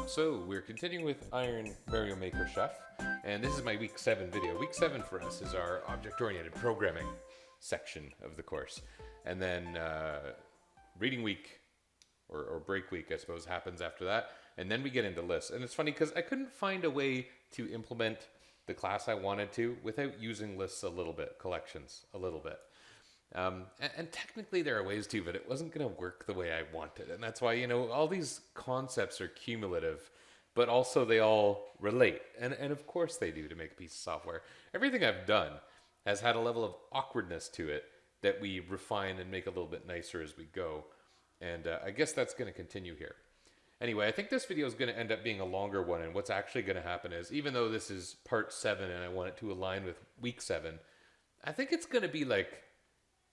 So we're continuing with Iron Mario Maker Chef, and this is my week 7 video. Week 7 for us is our object-oriented programming section of the course. And then reading week, or break week, I suppose, happens after that. And then we get into lists. And it's funny because I couldn't find a way to implement the class I wanted to without using lists a little bit, collections a little bit. And technically there are ways to, but it wasn't going to work the way I wanted. And that's why, all these concepts are cumulative, but also they all relate. And of course they do to make a piece of software. Everything I've done has had a level of awkwardness to it that we refine and make a little bit nicer as we go. And I guess that's going to continue here. Anyway, I think this video is going to end up being a longer one. And what's actually going to happen is, even though this is part 7 and I want it to align with week 7, I think it's going to be like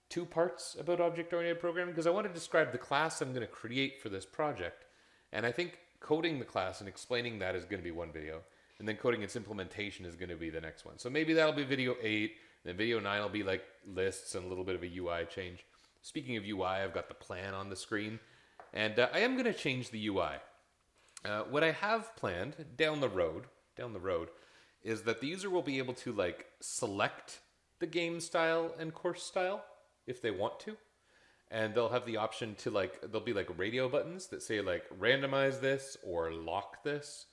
2 parts about object-oriented programming, because I want to describe the class I'm going to create for this project. And I think coding the class and explaining that is going to be one video. And then coding its implementation is going to be the next one. So maybe that'll be video 8. Then video 9 will be like lists and a little bit of a UI change. Speaking of UI, I've got the plan on the screen. And I am going to change the UI. What I have planned down the road is that the user will be able to select the game style and course style if they want to, and they'll have the option to there'll be radio buttons that say randomize this or lock this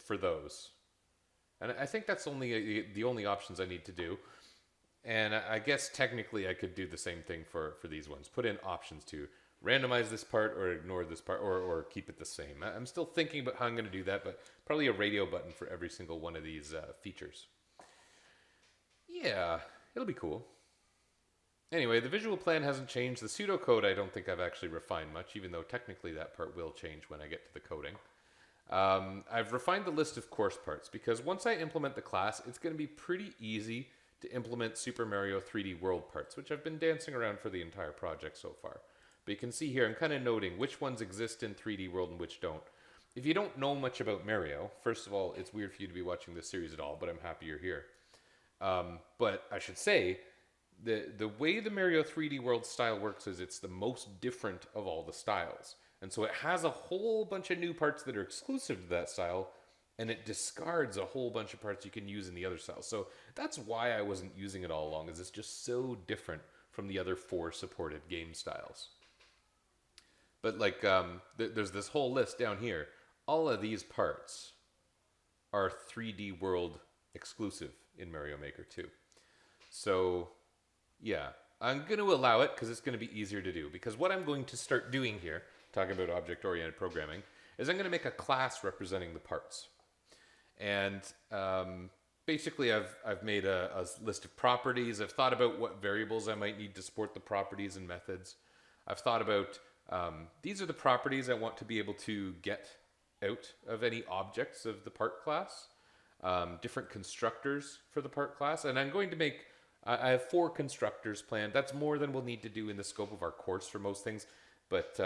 for those. And I think that's only the only options I need to do. And I guess technically I could do the same thing for these ones. Put in options to randomize this part or ignore this part, or keep it the same. I'm still thinking about how I'm going to do that, but probably a radio button for every single one of these features. Yeah. It'll be cool. Anyway, the visual plan hasn't changed. The pseudocode I don't think I've actually refined much, even though technically that part will change when I get to the coding. I've refined the list of course parts, because once I implement the class, it's going to be pretty easy to implement Super Mario 3D World parts, which I've been dancing around for the entire project so far. But you can see here, I'm kind of noting which ones exist in 3D World and which don't. If you don't know much about Mario, first of all, it's weird for you to be watching this series at all, but I'm happy you're here. But I should say, the way the Mario 3D World style works is it's the most different of all the styles. And so it has a whole bunch of new parts that are exclusive to that style, and it discards a whole bunch of parts you can use in the other styles. So that's why I wasn't using it all along, is it's just so different from the other 4 supported game styles. But there's this whole list down here. All of these parts are 3D World exclusive in Mario Maker 2. So, yeah, I'm going to allow it because it's going to be easier to do. Because what I'm going to start doing here, talking about object-oriented programming, is I'm going to make a class representing the parts. And basically, I've made a list of properties. I've thought about what variables I might need to support the properties and methods. I've thought about these are the properties I want to be able to get out of any objects of the part class. Different constructors for the part class, and I'm going to make I have 4 constructors planned. That's more than we'll need to do in the scope of our course for most things, but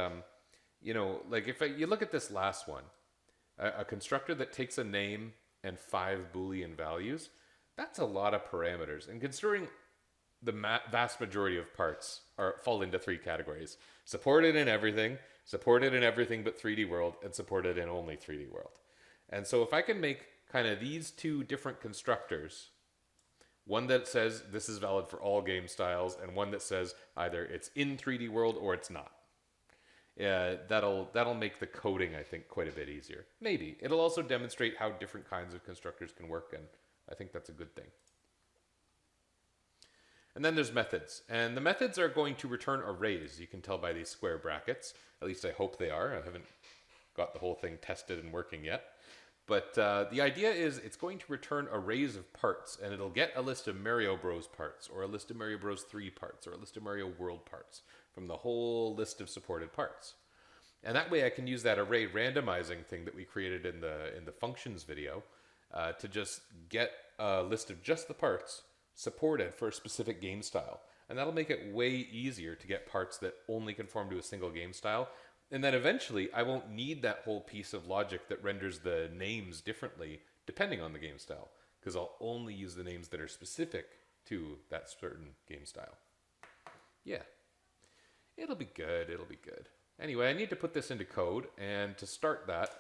if you look at this last one, a constructor that takes a name and 5 Boolean values, that's a lot of parameters. And considering the vast majority of parts fall into 3 categories: supported in everything but 3D World, and supported in only 3D World. And so if I can make kind of these 2 different constructors, one that says this is valid for all game styles, and one that says either it's in 3D World or it's not. That'll make the coding, I think, quite a bit easier. Maybe. It'll also demonstrate how different kinds of constructors can work, and I think that's a good thing. And then there's methods. And the methods are going to return arrays. You can tell by these square brackets. At least I hope they are. I haven't got the whole thing tested and working yet. But the idea is it's going to return arrays of parts, and it'll get a list of Mario Bros parts, or a list of Mario Bros 3 parts, or a list of Mario World parts from the whole list of supported parts. And that way I can use that array randomizing thing that we created in the functions video to just get a list of just the parts supported for a specific game style. And that'll make it way easier to get parts that only conform to a single game style And then eventually, I won't need that whole piece of logic that renders the names differently depending on the game style, because I'll only use the names that are specific to that certain game style. Yeah, it'll be good. It'll be good. Anyway, I need to put this into code, and to start that,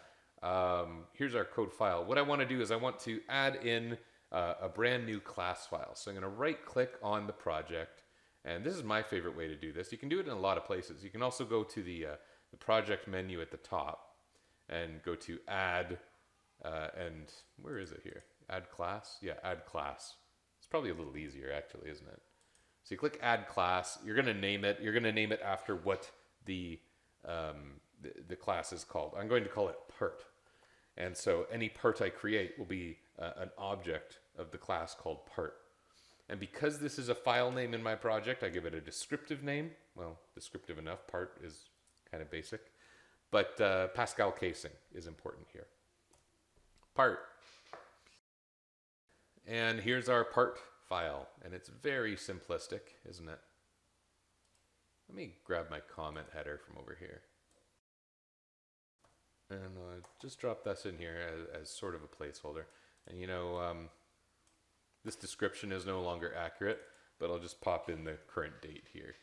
here's our code file. What I want to do is I want to add in a brand new class file. So I'm going to right-click on the project, and this is my favorite way to do this. You can do it in a lot of places. You can also go to the project menu at the top and go to add, and where is it here? Add class? Yeah, add class. It's probably a little easier actually, isn't it? So you click add class, you're going to name it. You're going to name it after what the class is called. I'm going to call it part. And so any part I create will be an object of the class called part. And because this is a file name in my project, I give it a descriptive name. Well, descriptive enough. Part is kind of basic. But Pascal casing is important here. Part. And here's our part file. And it's very simplistic, isn't it? Let me grab my comment header from over here. And just drop this in here as sort of a placeholder. And you know, this description is no longer accurate, but I'll just pop in the current date here.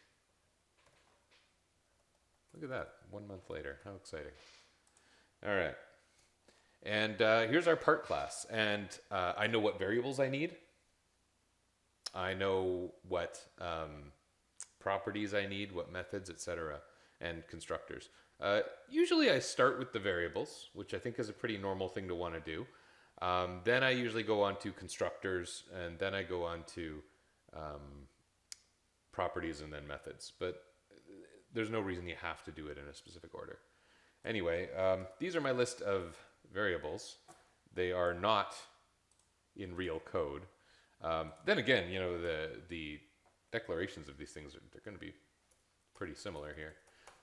Look at that, 1 month later, how exciting. All right, and here's our part class. And I know what variables I need. I know what properties I need, what methods, etc., and constructors. Usually I start with the variables, which I think is a pretty normal thing to want to do. Then I usually go on to constructors, and then I go on to properties and then methods. But there's no reason you have to do it in a specific order. Anyway, these are my list of variables. They are not in real code. Then again, you know, the declarations of these things, they're going to be pretty similar here.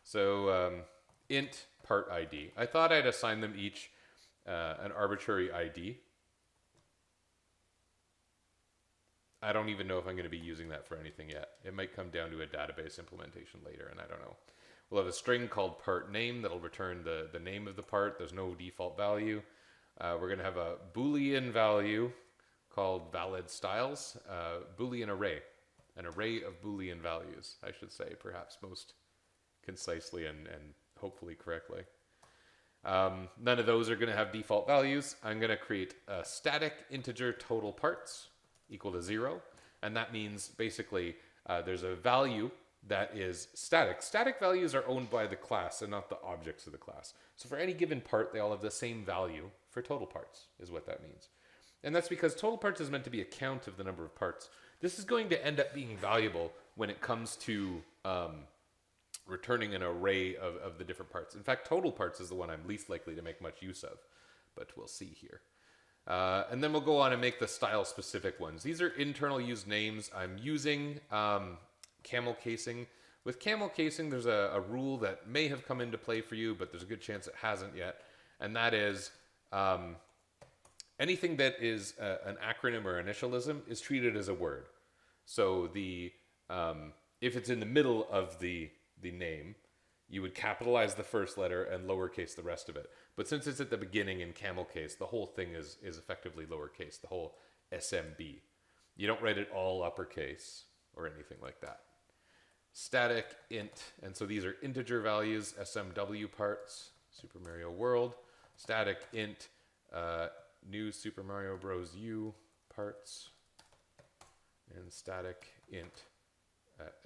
So int part ID. I thought I'd assign them each an arbitrary ID. I don't even know if I'm going to be using that for anything yet. It might come down to a database implementation later, and I don't know. We'll have a string called part name that'll return the name of the part. There's no default value. We're going to have a Boolean value called valid styles, Boolean array, an array of Boolean values, I should say, perhaps most concisely and hopefully correctly. None of those are going to have default values. I'm going to create a static integer total parts equal to 0. And that means basically there's a value that is static. Static values are owned by the class and not the objects of the class. So for any given part, they all have the same value for total parts, is what that means. And that's because total parts is meant to be a count of the number of parts. This is going to end up being valuable when it comes to returning an array of the different parts. In fact, total parts is the one I'm least likely to make much use of, but we'll see here. And then we'll go on and make the style-specific ones. These are internal use names. I'm using camel casing. With camel casing, there's a rule that may have come into play for you, but there's a good chance it hasn't yet, and that is anything that is an acronym or initialism is treated as a word. So if it's in the middle of the name, you would capitalize the first letter and lowercase the rest of it. But since it's at the beginning in camel case, the whole thing is effectively lowercase, the whole SMB. You don't write it all uppercase or anything like that. Static int, and so these are integer values, SMW parts, Super Mario World. Static int, new Super Mario Bros. U parts, and static int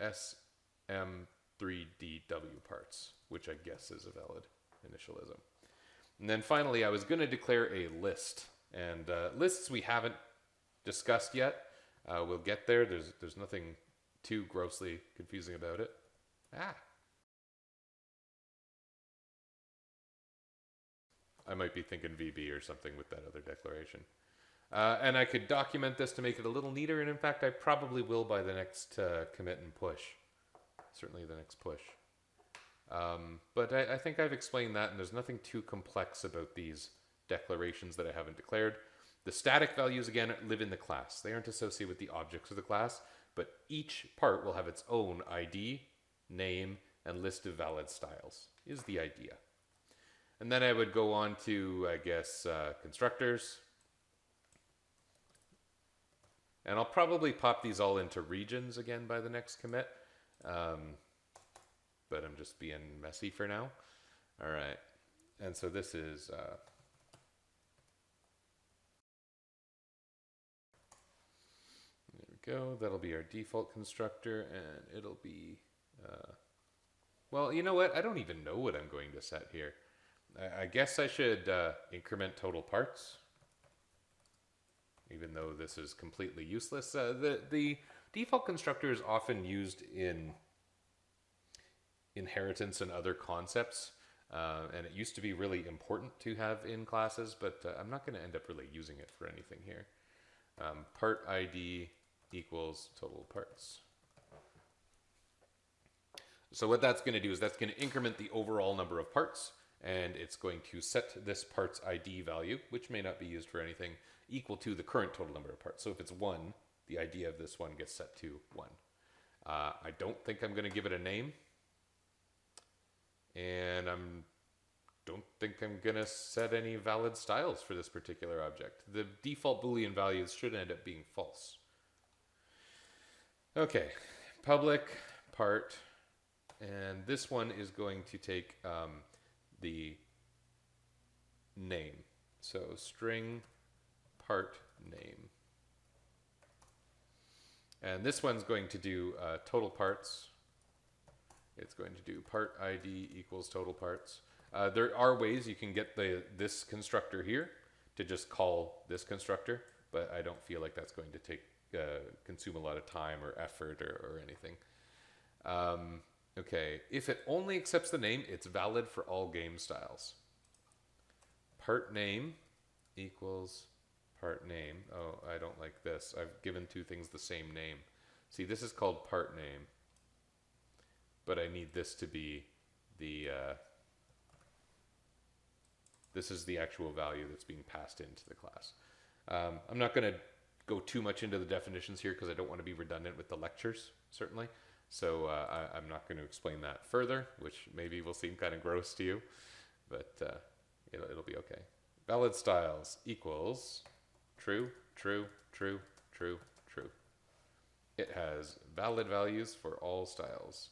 SM3DW parts, which I guess is a valid initialism. And then finally, I was going to declare a list, and lists we haven't discussed yet. We'll get there. There's nothing too grossly confusing about it. I might be thinking VB or something with that other declaration. And I could document this to make it a little neater, and in fact, I probably will by the next commit and push. Certainly the next push. But I think I've explained that, and there's nothing too complex about these declarations that I haven't declared. The static values, again, live in the class. They aren't associated with the objects of the class, but each part will have its own ID, name, and list of valid styles is the idea. And then I would go on to, I guess, constructors. And I'll probably pop these all into regions again by the next commit. But I'm just being messy for now. All right. And so this is... there we go. That'll be our default constructor, and it'll be... well, you know what? I don't even know what I'm going to set here. I guess I should increment total parts, even though this is completely useless. The default constructor is often used in inheritance and other concepts, and it used to be really important to have in classes, but I'm not going to end up really using it for anything here. Part ID equals total parts. So what that's going to do is that's going to increment the overall number of parts, and it's going to set this part's ID value, which may not be used for anything, equal to the current total number of parts. So if it's 1, the ID of this one gets set to 1. I don't think I'm going to give it a name, and don't think I'm going to set any valid styles for this particular object. The default Boolean values should end up being false. Okay, public part, and this one is going to take the name. So string part name. And this one's going to do total parts. It's going to do part ID equals total parts. There are ways you can get this constructor here to just call this constructor, but I don't feel like that's going to take consume a lot of time or effort or anything. Okay, if it only accepts the name, it's valid for all game styles. Part name equals part name. Oh, I don't like this. I've given two things the same name. See, this is called part name, but I need this to be the, this is the actual value that's being passed into the class. I'm not going to go too much into the definitions here because I don't want to be redundant with the lectures, certainly. So I'm not going to explain that further, which maybe will seem kind of gross to you, but it'll be okay. Valid styles equals true, true, true, true, true. It has valid values for all styles.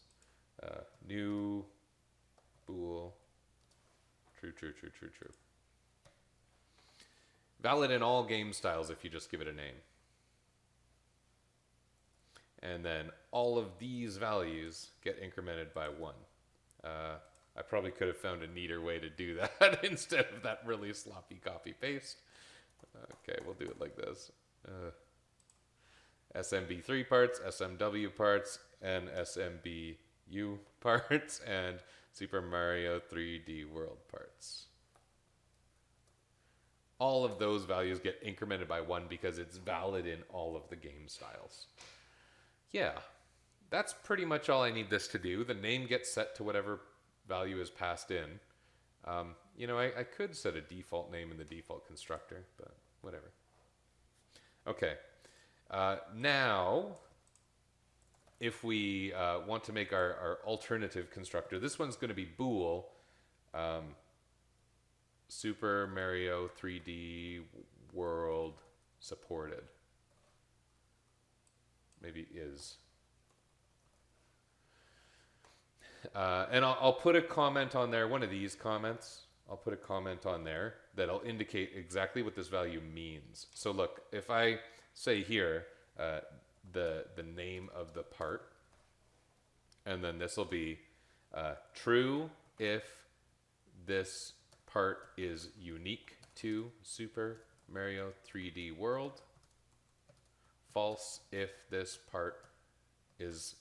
New, bool, true, true, true, true, true. Valid in all game styles if you just give it a name. And then all of these values get incremented by 1. I probably could have found a neater way to do that instead of that really sloppy copy paste. Okay, we'll do it like this. SMB3 parts, SMW parts, and SMBU parts, and Super Mario 3D World parts. All of those values get incremented by 1 because it's valid in all of the game styles. Yeah, that's pretty much all I need this to do. The name gets set to whatever value is passed in. You know, I could set a default name in the default constructor, but whatever. Okay, now if we want to make our alternative constructor, this one's going to be bool Super Mario 3D World supported. Maybe is. And I'll put a comment on there, one of these comments. I'll put a comment on there that'll indicate exactly what this value means. So look, if I say here the name of the part, and then this will be true if this part is unique to Super Mario 3D World, false if this part is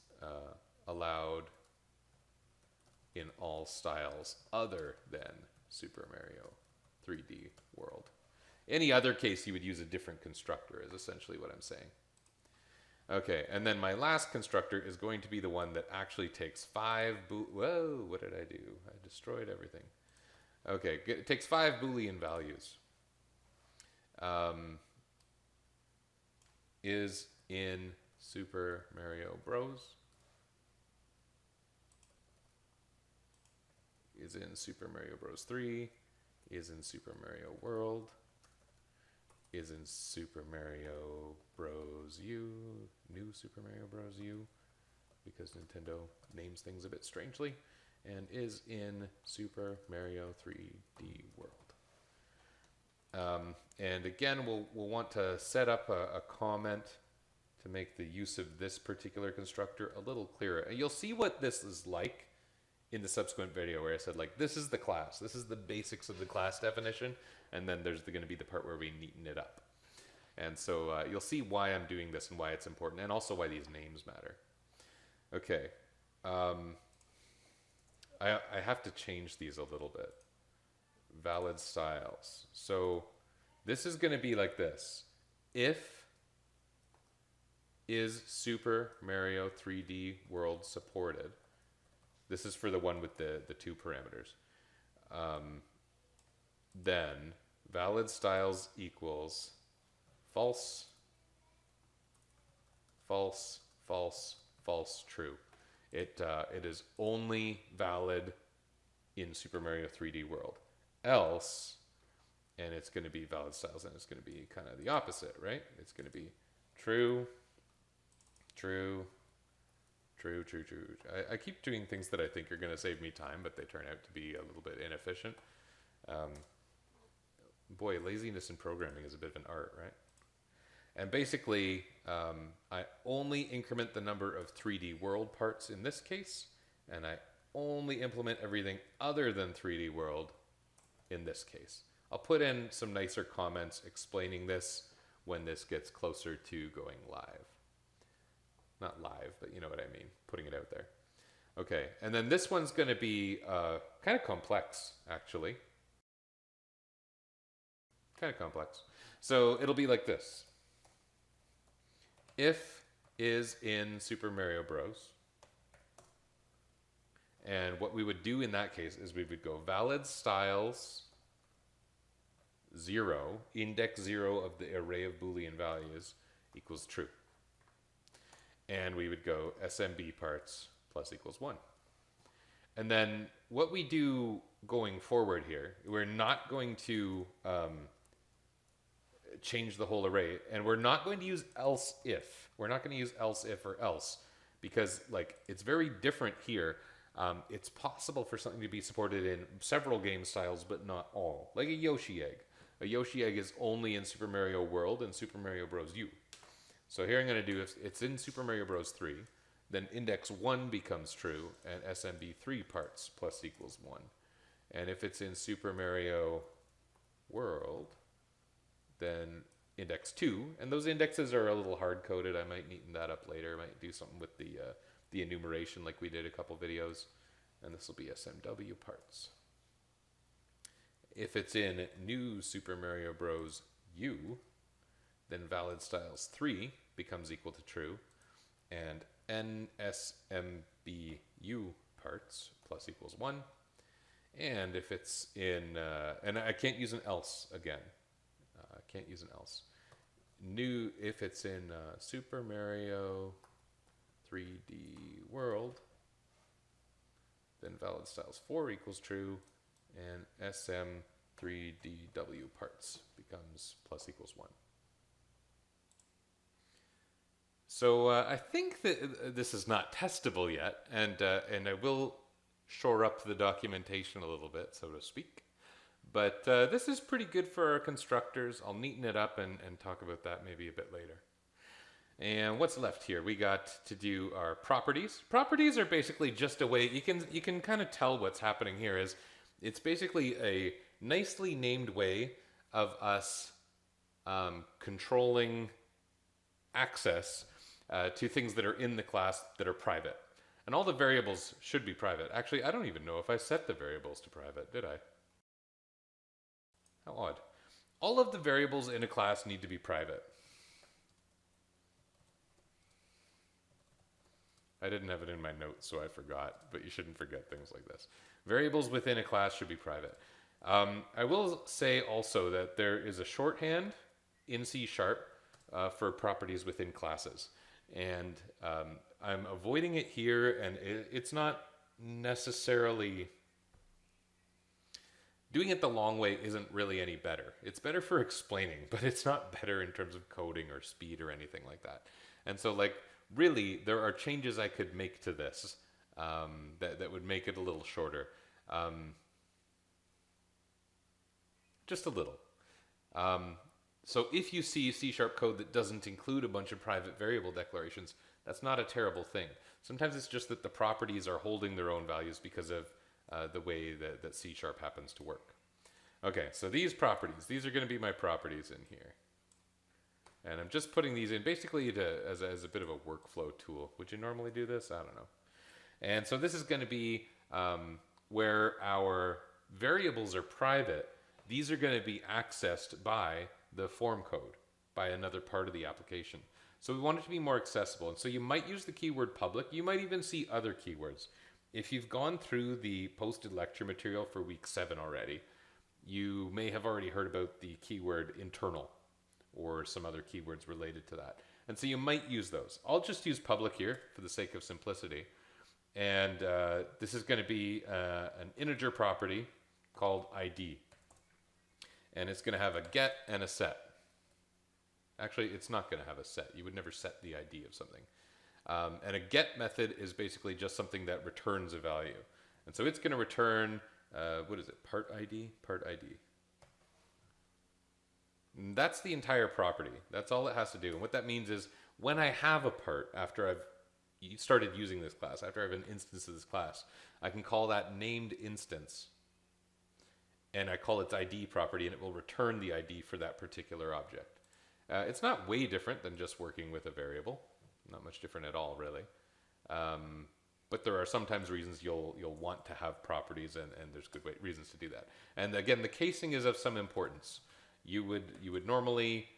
allowed in all styles other than Super Mario 3D World. Any other case, you would use a different constructor, is essentially what I'm saying. Okay, and then my last constructor is going to be the one that actually takes 5 whoa, what did I do? I destroyed everything. Okay, it takes 5 Boolean values. Is in Super Mario Bros. is in Super Mario Bros. 3, is in Super Mario World, is in Super Mario Bros. U, New Super Mario Bros. U, because Nintendo names things a bit strangely, and is in Super Mario 3D World. And again, we'll want to set up a comment to make the use of this particular constructor a little clearer. And you'll see what this is like in the subsequent video where I said, like, this is the class. This is the basics of the class definition. And then there's going to be the part where we neaten it up. And so you'll see why I'm doing this and why it's important, and also why these names matter. Okay. I have to change these a little bit. Valid styles. So this is going to be like this. If is Super Mario 3D World supported? This is for the one with the two parameters. Then valid styles equals false, false, false, false, true. It is only valid in Super Mario 3D World. Else, and it's going to be valid styles, and it's going to be kind of the opposite, right? It's going to be true, true, true, true, true. I keep doing things that I think are going to save me time, but they turn out to be a little bit inefficient. Boy, laziness in programming is a bit of an art, right? And basically, I only increment the number of 3D World parts in this case, and I only implement everything other than 3D World in this case. I'll put in some nicer comments explaining this when this gets closer to going live. Not live, but you know what I mean, putting it out there. Okay, and then this one's going to be kind of complex, actually. Kind of complex. So it'll be like this. If is in Super Mario Bros. And what we would do in that case is we would go valid styles 0, index 0 of the array of Boolean values equals true. And we would go SMB parts plus equals 1. And then what we do going forward here, we're not going to change the whole array, and we're not going to use else if. We're not going to use else if or else, because like it's very different here. It's possible for something to be supported in several game styles, but not all. Like a Yoshi egg. A Yoshi egg is only in Super Mario World and Super Mario Bros. U. So here I'm going to do, if it's in Super Mario Bros. 3, then index 1 becomes true, and SMB 3 parts plus equals 1. And if it's in Super Mario World, then index 2, and those indexes are a little hard-coded. I might neaten that up later. I might do something with the enumeration like we did a couple videos, and this will be SMW parts. If it's in New Super Mario Bros. U, then valid styles 3 becomes equal to true, and NSMBU parts plus equals 1. And if it's in, and I can't use an else again. I can't use an else. New, if it's in Super Mario 3D World, then valid styles 4 equals true, and SM3DW parts becomes plus equals 1. So I think that this is not testable yet, and I will shore up the documentation a little bit, so to speak. But this is pretty good for our constructors. I'll neaten it up and talk about that maybe a bit later. And what's left here? We got to do our properties. Properties are basically just a way, you can kind of tell what's happening here is, it's basically a nicely named way of us controlling access to things that are in the class that are private. And all the variables should be private. Actually, I don't even know if I set the variables to private, did I? How odd. All of the variables in a class need to be private. I didn't have it in my notes, so I forgot, but you shouldn't forget things like this. Variables within a class should be private. I will say also that there is a shorthand in C# for properties within classes. And I'm avoiding it here, and it's not necessarily doing it the long way isn't really any better. It's better for explaining, but it's not better in terms of coding or speed or anything like that. And so, like, really, there are changes I could make to this that would make it a little shorter. Just a little. So if you see C# code that doesn't include a bunch of private variable declarations, that's not a terrible thing. Sometimes it's just that the properties are holding their own values because of the way that C# happens to work. Okay, so these properties, these are going to be my properties in here. And I'm just putting these in basically as a bit of a workflow tool. Would you normally do this? I don't know. And so this is going to be where our variables are private. These are going to be accessed by the form code, by another part of the application. So we want it to be more accessible. And so you might use the keyword public. You might even see other keywords. If you've gone through the posted lecture material for week 7 already, you may have already heard about the keyword internal or some other keywords related to that. And so you might use those. I'll just use public here for the sake of simplicity. And this is going to be an integer property called ID. And it's going to have a get and a set. Actually, it's not going to have a set. You would never set the ID of something. And a get method is basically just something that returns a value. And so it's going to return, what is it, part ID? Part ID. And that's the entire property. That's all it has to do. And what that means is when I have a part, after I've started using this class, after I have an instance of this class, I can call that named instance. And I call its ID property, and it will return the ID for that particular object. It's not way different than just working with a variable. Not much different at all, really. But there are sometimes reasons you'll want to have properties, and there's good reasons to do that. And again, the casing is of some importance. You would normally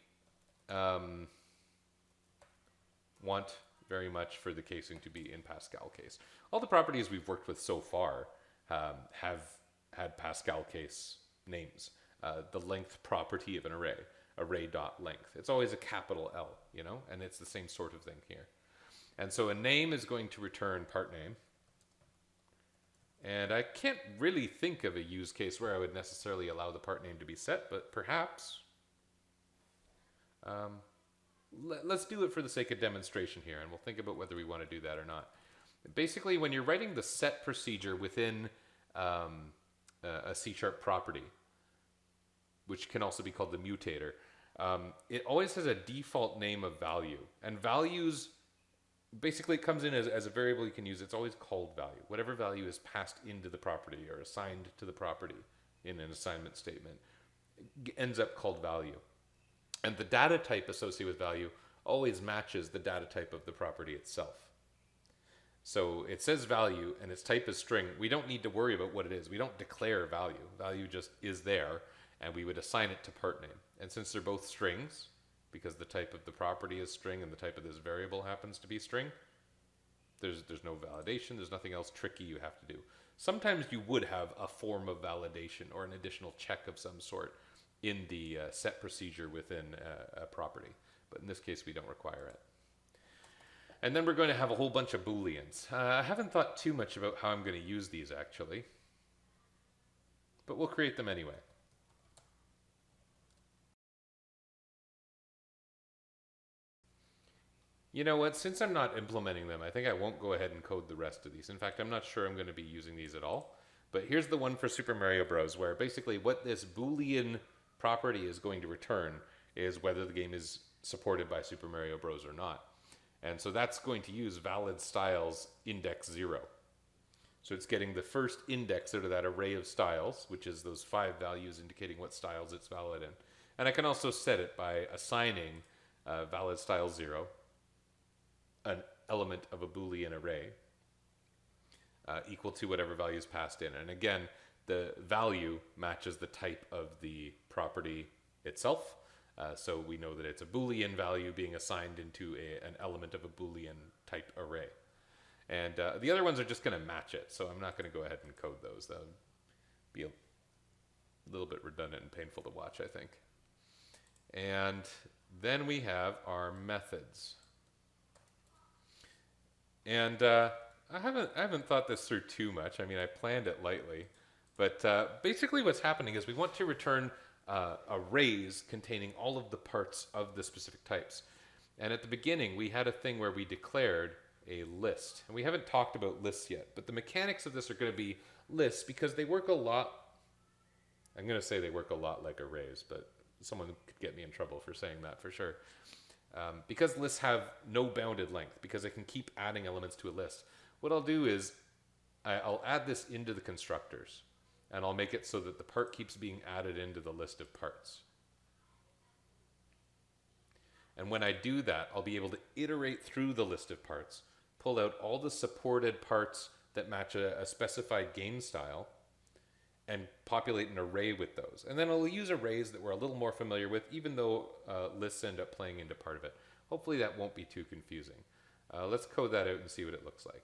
want very much for the casing to be in Pascal case. All the properties we've worked with so far have had Pascal case names. The length property of an array.length. It's always a capital L, you know, and it's the same sort of thing here. And so a name is going to return part name. And I can't really think of a use case where I would necessarily allow the part name to be set, but perhaps. Let's do it for the sake of demonstration here, and we'll think about whether we want to do that or not. Basically, when you're writing the set procedure within a C# property, which can also be called the mutator, it always has a default name of value. And values, basically it comes in as a variable you can use. It's always called value. Whatever value is passed into the property or assigned to the property in an assignment statement ends up called value. And the data type associated with value always matches the data type of the property itself. So it says value and its type is string. We don't need to worry about what it is. We don't declare value. Value just is there, and we would assign it to part name. And since they're both strings, because the type of the property is string and the type of this variable happens to be string, there's no validation. There's nothing else tricky you have to do. Sometimes you would have a form of validation or an additional check of some sort in the set procedure within a property. But in this case, we don't require it. And then we're going to have a whole bunch of Booleans. I haven't thought too much about how I'm going to use these, actually. But we'll create them anyway. You know what? Since I'm not implementing them, I think I won't go ahead and code the rest of these. In fact, I'm not sure I'm going to be using these at all. But here's the one for Super Mario Bros. Where basically what this Boolean property is going to return is whether the game is supported by Super Mario Bros. Or not. And so that's going to use valid styles index 0. So it's getting the first index out of that array of styles, which is those 5 values indicating what styles it's valid in. And I can also set it by assigning valid style 0, an element of a Boolean array, equal to whatever value is passed in. And again, the value matches the type of the property itself. So we know that it's a Boolean value being assigned into an element of a Boolean type array. And the other ones are just going to match it. So I'm not going to go ahead and code those. That would be a little bit redundant and painful to watch, I think. And then we have our methods. And I haven't thought this through too much. I mean, I planned it lightly. But basically what's happening is we want to return arrays containing all of the parts of the specific types. And at the beginning, we had a thing where we declared a list. And we haven't talked about lists yet, but the mechanics of this are going to be lists because they work a lot. I'm going to say they work a lot like arrays, but someone could get me in trouble for saying that for sure. Because lists have no bounded length, because I can keep adding elements to a list, what I'll do is I'll add this into the constructors, and I'll make it so that the part keeps being added into the list of parts. And when I do that, I'll be able to iterate through the list of parts, pull out all the supported parts that match a specified game style, and populate an array with those. And then I'll use arrays that we're a little more familiar with, even though lists end up playing into part of it. Hopefully that won't be too confusing. Let's code that out and see what it looks like.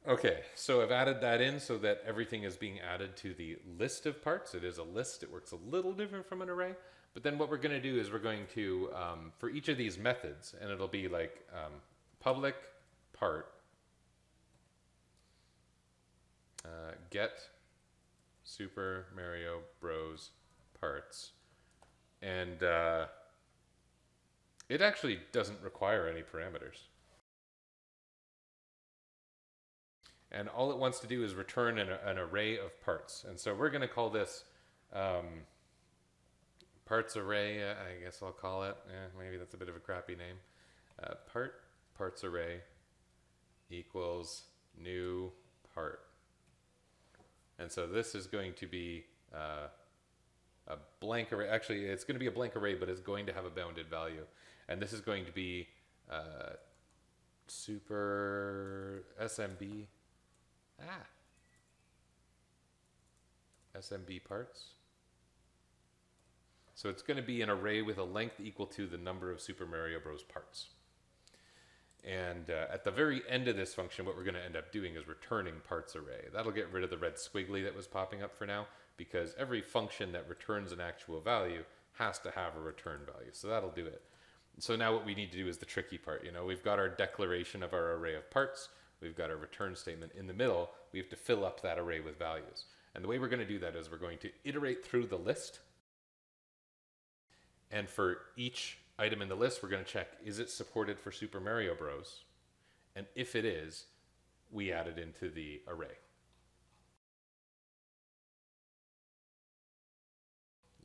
Okay, so I've added that in so that everything is being added to the list of parts. It is a list. It works a little different from an array. But then what we're going to do is we're going to, for each of these methods, and it'll be like public part get Super Mario Bros. Parts. And it actually doesn't require any parameters. And all it wants to do is return an array of parts. And so we're going to call this parts array, I guess I'll call it. Maybe that's a bit of a crappy name. Parts array equals new part. And so this is going to be a blank array. Actually, it's going to be a blank array, but it's going to have a bounded value. And this is going to be super SMB. SMB parts. So it's going to be an array with a length equal to the number of Super Mario Bros. Parts. And at the very end of this function, what we're going to end up doing is returning parts array. That'll get rid of the red squiggly that was popping up for now, because every function that returns an actual value has to have a return value. So that'll do it. So now what we need to do is the tricky part. You know, we've got our declaration of our array of parts. We've got our return statement. In the middle, we have to fill up that array with values. And the way we're going to do that is we're going to iterate through the list. And for each item in the list, we're going to check, is it supported for Super Mario Bros? And if it is, we add it into the array.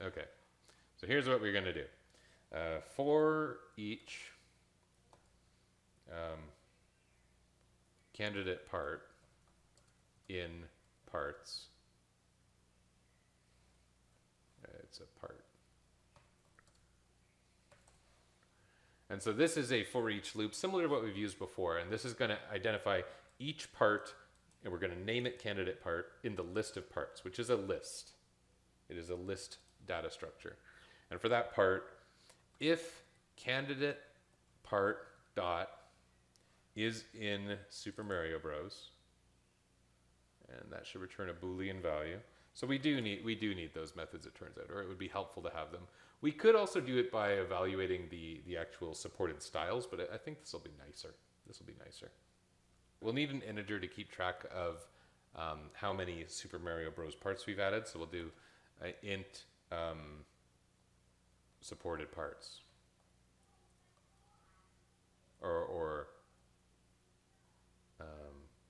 Okay, so here's what we're going to do. For each candidate part in parts, it's a part. And so this is a for each loop, similar to what we've used before. And this is going to identify each part, and we're going to name it candidate part in the list of parts, which is a list. It is a list data structure. And for that part, if candidate part dot is in Super Mario Bros., and that should return a Boolean value. So we do need those methods, it turns out, or it would be helpful to have them. We could also do it by evaluating the actual supported styles, but I think this will be nicer. This will be nicer. We'll need an integer to keep track of how many Super Mario Bros. Parts we've added. So we'll do int supported parts, or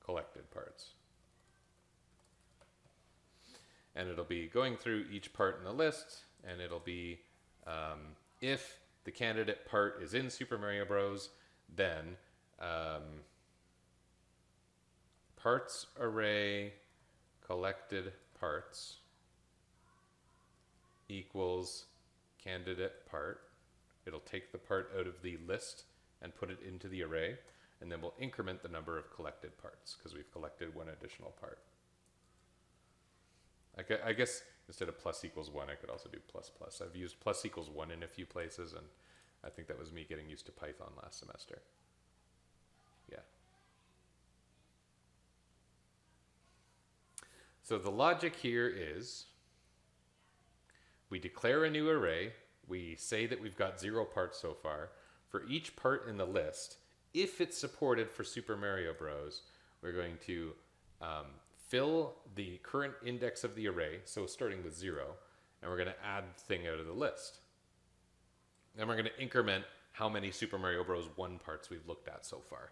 collected parts. And it'll be going through each part in the list, and it'll be if the candidate part is in Super Mario Bros., then parts array collected parts equals candidate part. It'll take the part out of the list and put it into the array, and then we'll increment the number of collected parts because we've collected one additional part. I guess instead of plus equals 1, I could also do plus plus. I've used plus equals 1 in a few places, and I think that was me getting used to Python last semester. Yeah. So the logic here is we declare a new array. We say that we've got 0 parts so far. For each part in the list, if it's supported for Super Mario Bros., we're going to fill the current index of the array, so starting with 0, and we're going to add the thing out of the list. Then we're going to increment how many Super Mario Bros. 1 parts we've looked at so far.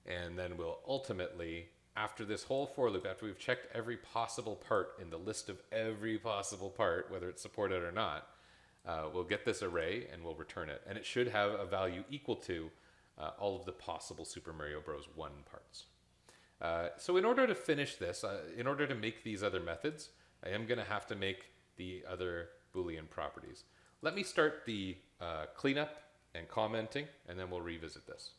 And then we'll ultimately, after this whole for loop, after we've checked every possible part in the list of every possible part, whether it's supported or not, we'll get this array and we'll return it. And it should have a value equal to all of the possible Super Mario Bros. 1 parts. So in order to finish this, in order to make these other methods, I am going to have to make the other Boolean properties. Let me start the cleanup and commenting, and then we'll revisit this.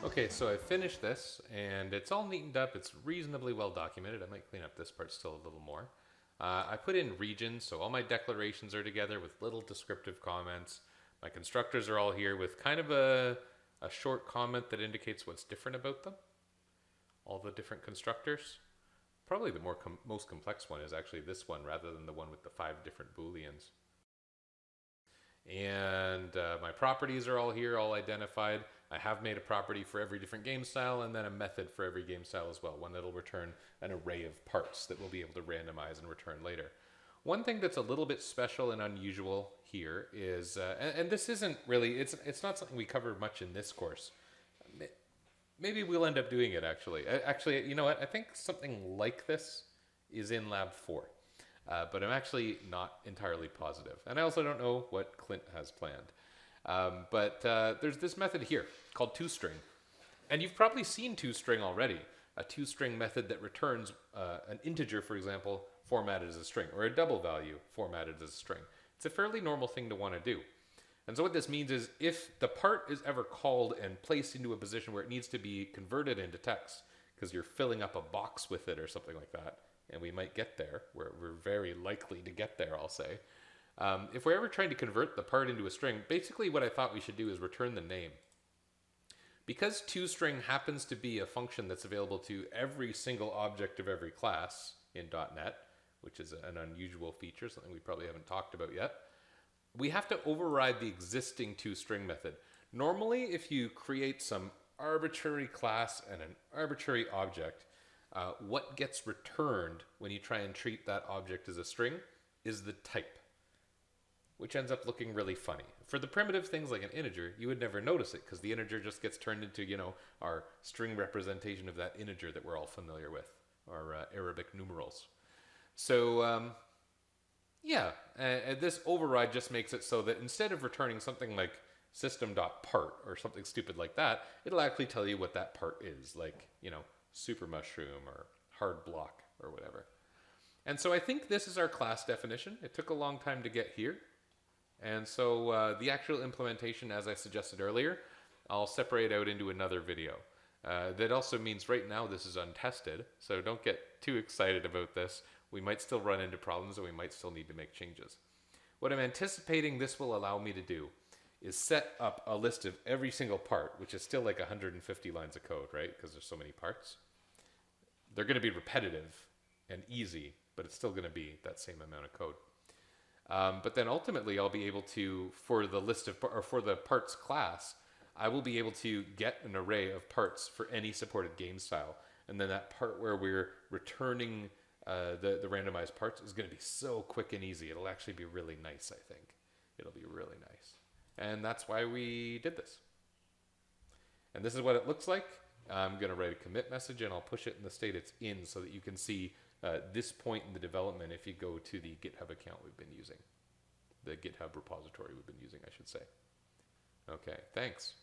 Okay, so I finished this, and it's all neatened up. It's reasonably well documented. I might clean up this part still a little more. I put in regions, so all my declarations are together with little descriptive comments. My constructors are all here with kind of a short comment that indicates what's different about them. All the different constructors. Probably the most complex one is actually this one rather than the one with the 5 different booleans. And my properties are all here, all identified. I have made a property for every different game style and then a method for every game style as well, one that'll return an array of parts that we'll be able to randomize and return later. One thing that's a little bit special and unusual here is, and this isn't really, it's not something we cover much in this course. Maybe we'll end up doing it actually. Actually, you know what? I think something like this is in Lab 4. But I'm actually not entirely positive. And I also don't know what Clint has planned. But there's this method here called toString. And you've probably seen toString already. A toString method that returns an integer, for example, formatted as a string, or a double value formatted as a string. It's a fairly normal thing to want to do. And so what this means is if the part is ever called and placed into a position where it needs to be converted into text, because you're filling up a box with it or something like that, and we might get there, we're very likely to get there, I'll say. If we're ever trying to convert the part into a string, basically what I thought we should do is return the name. Because toString happens to be a function that's available to every single object of every class in .NET, which is an unusual feature, something we probably haven't talked about yet, we have to override the existing toString method. Normally, if you create some arbitrary class and an arbitrary object, what gets returned when you try and treat that object as a string is the type, which ends up looking really funny. For the primitive things like an integer, you would never notice it because the integer just gets turned into, you know, our string representation of that integer that we're all familiar with, our Arabic numerals. So, this override just makes it so that instead of returning something like system.part or something stupid like that, it'll actually tell you what that part is, like, you know, super mushroom or hard block or whatever. And so I think this is our class definition. It took a long time to get here. And so the actual implementation, as I suggested earlier, I'll separate out into another video. That also means right now this is untested, so don't get too excited about this. We might still run into problems and we might still need to make changes. What I'm anticipating this will allow me to do is set up a list of every single part, which is still like 150 lines of code, right? Because there's so many parts. They're going to be repetitive and easy, but it's still going to be that same amount of code. But then ultimately I'll be able to, for the list of, or for the parts class, I will be able to get an array of parts for any supported game style. And then that part where we're returning the randomized parts is going to be so quick and easy. It'll actually be really nice, I think. It'll be really nice. And that's why we did this. And this is what it looks like. I'm going to write a commit message and I'll push it in the state it's in so that you can see this point in the development if you go to the GitHub account we've been using. The GitHub repository we've been using, I should say. Okay, thanks.